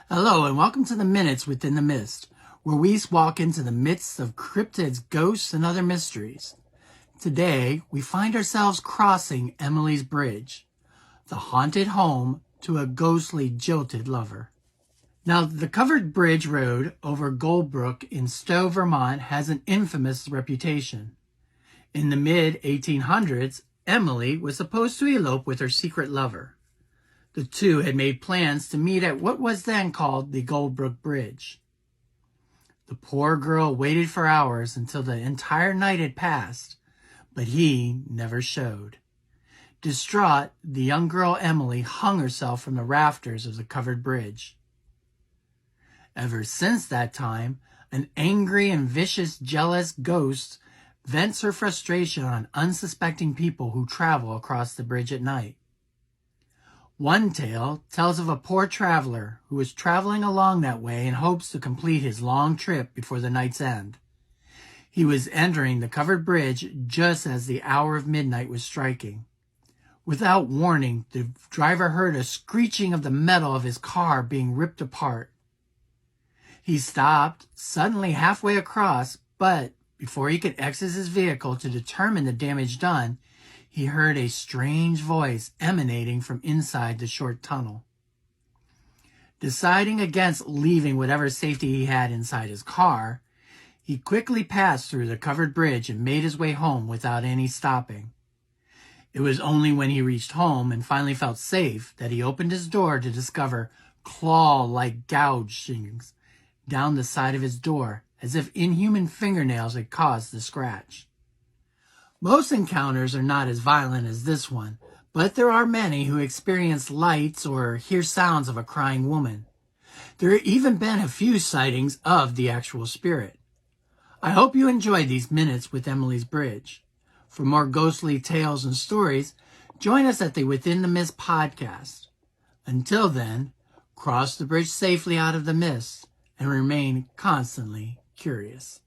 Hello and welcome to the Minutes Within the Mist, where we walk into the midst of cryptids, ghosts, and other mysteries. Today, we find ourselves crossing Emily's Bridge, the haunted home to a ghostly, jilted lover. Now, the covered bridge road over Goldbrook in Stowe, Vermont has an infamous reputation. In the mid-1800s, Emily was supposed to elope with her secret lover. The two had made plans to meet at what was then called the Goldbrook Bridge. The poor girl waited for hours until the entire night had passed, but he never showed. Distraught, the young girl Emily hung herself from the rafters of the covered bridge. Ever since that time, an angry and vicious, jealous ghost vents her frustration on unsuspecting people who travel across the bridge at night. One tale tells of a poor traveler who was traveling along that way in hopes to complete his long trip before the night's end. He was entering the covered bridge just as the hour of midnight was striking. Without warning, the driver heard a screeching of the metal of his car being ripped apart. He stopped suddenly halfway across, but before he could exit his vehicle to determine the damage done, he heard a strange voice emanating from inside the short tunnel. Deciding against leaving whatever safety he had inside his car, he quickly passed through the covered bridge and made his way home without any stopping. It was only when he reached home and finally felt safe that he opened his door to discover claw-like gougings down the side of his door, as if inhuman fingernails had caused the scratch. Most encounters are not as violent as this one, but there are many who experience lights or hear sounds of a crying woman. There have even been a few sightings of the actual spirit. I hope you enjoyed these minutes with Emily's Bridge. For more ghostly tales and stories, join us at the Within the Mist podcast. Until then, cross the bridge safely out of the mist and remain constantly curious.